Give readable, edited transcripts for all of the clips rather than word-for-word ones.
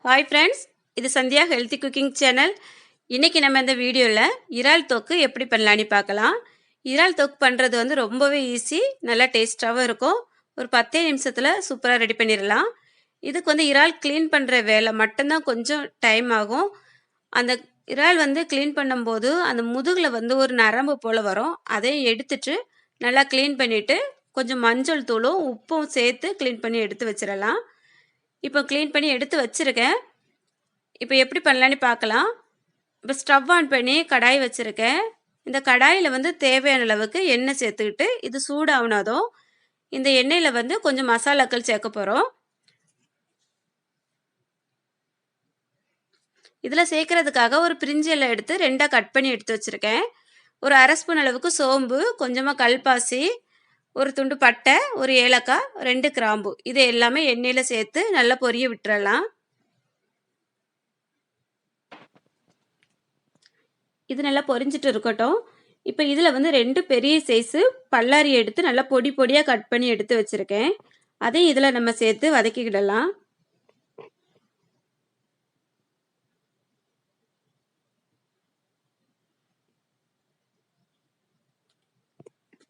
Hi friends, இது Sandhya healthy cooking channel. இன்றைக்கி நம்ம இந்த வீடியோவில் இறால் தொக்கு எப்படி பண்ணலான்னு பார்க்கலாம். இறால் தொக்கு பண்ணுறது ரொம்பவே ஈஸி, நல்லா டேஸ்ட்டாகவும் இருக்கும். ஒரு 10 நிமிஷத்தில் சூப்பராக ரெடி பண்ணிடலாம். இதுக்கு இறால் க்ளீன் பண்ணுற வேலை மட்டும்தான் கொஞ்சம் டைம் ஆகும். அந்த இறால் க்ளீன் பண்ணும்போது அந்த முதுகில் ஒரு நரம்பு போல் வரும். அதையும் எடுத்துட்டு நல்லா க்ளீன் பண்ணிவிட்டு கொஞ்சம் மஞ்சள் தூளும் உப்பும் சேர்த்து க்ளீன் பண்ணி எடுத்து வச்சிடலாம். இப்போ க்ளீன் பண்ணி எடுத்து வச்சுருக்கேன். இப்போ எப்படி பண்ணலான்னு பார்க்கலாம். இப்போ ஸ்டவ் ஆன் பண்ணி கடாய் வச்சுருக்கேன். இந்த கடாயில் தேவையான அளவுக்கு எண்ணெய் சேர்த்துக்கிட்டு இது சூடாகுனதும் இந்த எண்ணெயில் கொஞ்சம் மசாலாக்கள் சேர்க்க போகிறோம். இதில் சேர்க்கறதுக்காக ஒரு பிரிஞ்சி இலை எடுத்து 2ஆக கட் பண்ணி எடுத்து வச்சுருக்கேன். ஒரு 1/2 ஸ்பூன் அளவுக்கு சோம்பு, கொஞ்சமாக கல்பாசி, ஒரு துண்டு பட்டை, ஒரு ஏலக்காய், 2 கிராம்பு, இது எல்லாமே எண்ணெயில் சேர்த்து நல்லா பொரிய விட்டுறலாம். இது நல்லா பொரிஞ்சிட்டு இருக்கட்டும். இப்போ இதில் 2 பெரிய சைஸு பல்லாரி எடுத்து நல்லா பொடி பொடியாக கட் பண்ணி எடுத்து வச்சுருக்கேன். அதையும் இதில் நம்ம சேர்த்து வதக்கிக்கிடலாம்.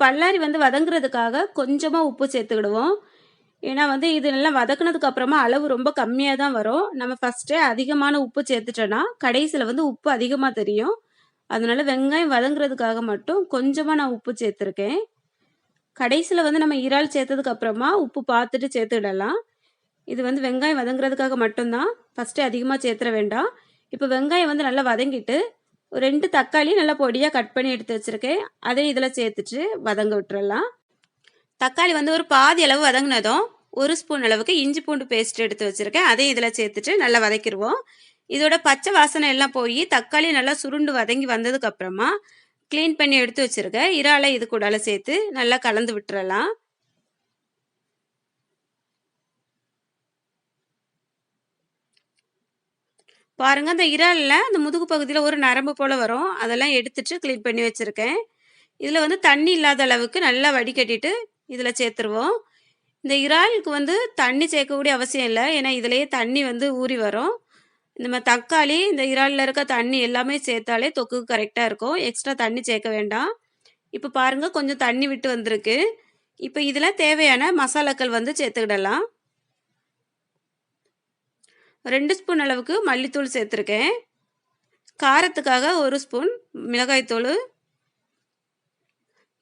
பல்லாரி வதங்குறதுக்காக கொஞ்சமாக உப்பு சேர்த்துக்கிடுவோம். ஏன்னா இது நல்லா வதக்குனதுக்கு அப்புறமா அளவு ரொம்ப கம்மியாக தான் வரும். நம்ம ஃபஸ்ட்டே அதிகமான உப்பு சேர்த்துட்டோன்னா கடைசியில் உப்பு அதிகமாக தெரியும். அதனால வெங்காயம் வதங்குறதுக்காக மட்டும் கொஞ்சமாக நான் உப்பு சேர்த்துருக்கேன். கடைசியில் நம்ம இறால் சேர்த்ததுக்கு அப்புறமா உப்பு பார்த்துட்டு சேர்த்துடலாம். இது வெங்காயம் வதங்குறதுக்காக மட்டும்தான், ஃபஸ்ட்டே அதிகமாக சேர்த்துட வேண்டாம். இப்போ வெங்காயம் நல்லா வதங்கிட்டு 2 தக்காளி நல்லா பொடியாக கட் பண்ணி எடுத்து வச்சுருக்கேன். அதையும் இதில் சேர்த்துட்டு வதங்க விட்டுறலாம். தக்காளி ஒரு பாதி அளவு வதங்கினதும் 1 ஸ்பூன் அளவுக்கு இஞ்சி பூண்டு பேஸ்ட் எடுத்து வச்சுருக்கேன். அதையும் இதில் சேர்த்துட்டு நல்லா வதக்கிடுவோம். இதோட பச்சை வாசனை எல்லாம் போய் தக்காளி நல்லா சுருண்டு வதங்கி வந்ததுக்கு அப்புறமா க்ளீன் பண்ணி எடுத்து வச்சிருக்க இறாலை இது கூட சேர்த்து நல்லா கலந்து விட்டுறலாம். பாருங்க, அந்த இறாலில் அந்த முதுகு பகுதியில் ஒரு நரம்பு போல வரும். அதெல்லாம் எடுத்துட்டு க்ளீன் பண்ணி வச்சிருக்கேன். இதில் தண்ணி இல்லாத அளவுக்கு நல்லா வடிகட்டிட்டு இதில் சேர்த்துருவோம். இந்த இறாலுக்கு தண்ணி சேர்க்கக்கூடிய அவசியம் இல்லை. ஏன்னா இதிலேயே தண்ணி ஊறி வரும். நம்ம தக்காளி, இந்த இறாலில் இருக்க தண்ணி எல்லாமே சேர்த்தாலே தொக்கு கரெக்டாக இருக்கும். எக்ஸ்ட்ரா தண்ணி சேர்க்க வேண்டாம். இப்போ பாருங்கள், கொஞ்சம் தண்ணி விட்டு வந்திருக்கு. இப்போ இதில் தேவையான மசாலாக்கள் சேர்த்துக்கிடலாம். 2 ஸ்பூன் அளவுக்கு மல்லித்தூள் சேர்த்துருக்கேன். காரத்துக்காக 1 ஸ்பூன் மிளகாய்த்தூள்,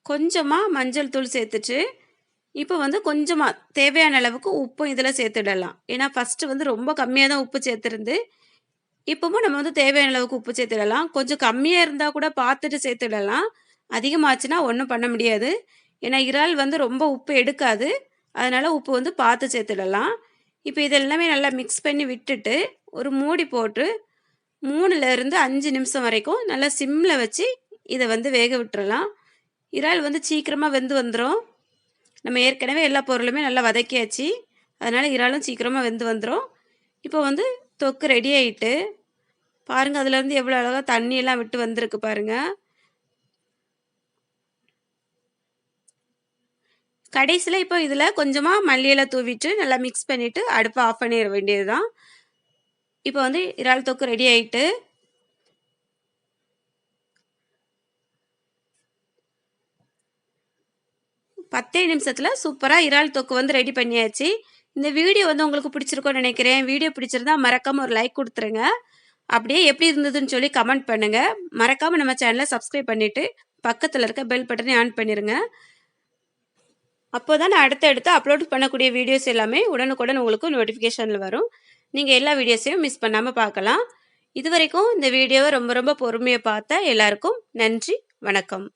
கொஞ்சமாக மஞ்சள் தூள் சேர்த்துட்டு இப்போ கொஞ்சமாக தேவையான அளவுக்கு உப்பும் இதில் சேர்த்துடலாம். ஏன்னா ஃபஸ்ட்டு ரொம்ப கம்மியாக தான் உப்பு சேர்த்துருந்து. இப்போவும் நம்ம தேவையான அளவுக்கு உப்பு சேர்த்துடலாம். கொஞ்சம் கம்மியாக இருந்தால் கூட பார்த்துட்டு சேர்த்துடலாம். அதிகமாச்சுன்னா ஒன்றும் பண்ண முடியாது. ஏன்னா இறால் ரொம்ப உப்பு எடுக்காது. அதனால் உப்பு பார்த்து சேர்த்துடலாம். இப்போ இதெல்லாமே நல்லா மிக்ஸ் பண்ணி விட்டுட்டு ஒரு மூடி போட்டு 3லேருந்து 5 நிமிஷம் வரைக்கும் நல்லா சிம்மில் வச்சு இதை வேக விட்டுறலாம். இறால் சீக்கிரமாக வெந்து வந்துடும். நம்ம ஏற்கனவே எல்லா பொருளுமே நல்லா வதக்கியாச்சு. அதனால் இறாலும் சீக்கிரமாக வெந்து வந்துடும். இப்போ தொக்கு ரெடி ஆகிட்டு பாருங்கள், அதுலேருந்து எவ்வளோ அழகாக தண்ணியெல்லாம் விட்டு வந்திருக்கு பாருங்கள். கடைசியில் இப்போ இதில் கொஞ்சமாக மல்லியெல்லாம் தூவிட்டு நல்லா மிக்ஸ் பண்ணிவிட்டு அடுப்பை ஆஃப் பண்ணிட வேண்டியது தான். இப்போ இறால் தொக்கு ரெடி ஆகிட்டு பத்தே நிமிஷத்தில் சூப்பராக இறால் தொக்கு ரெடி பண்ணியாச்சு. இந்த வீடியோ உங்களுக்கு பிடிச்சிருக்கோன்னு நினைக்கிறேன். வீடியோ பிடிச்சிருந்தா மறக்காமல் ஒரு லைக் கொடுத்துருங்க. அப்படியே எப்படி இருந்ததுன்னு சொல்லி கமெண்ட் பண்ணுங்கள். மறக்காமல் நம்ம சேனலை சப்ஸ்கிரைப் பண்ணிவிட்டு பக்கத்தில் இருக்க பெல் பட்டனை ஆன் பண்ணிடுங்க. அப்போ தான் நான் அடுத்தடுத்து அப்லோட் பண்ணக்கூடிய வீடியோஸ் எல்லாமே உடனுக்குடன் உங்களுக்கு நோட்டிஃபிகேஷனில் வரும். நீங்கள் எல்லா வீடியோஸையும் மிஸ் பண்ணாமல் பார்க்கலாம். இது வரைக்கும் இந்த வீடியோவை ரொம்ப ரொம்ப பொறுமையாக பார்த்த எல்லாருக்கும் நன்றி, வணக்கம்.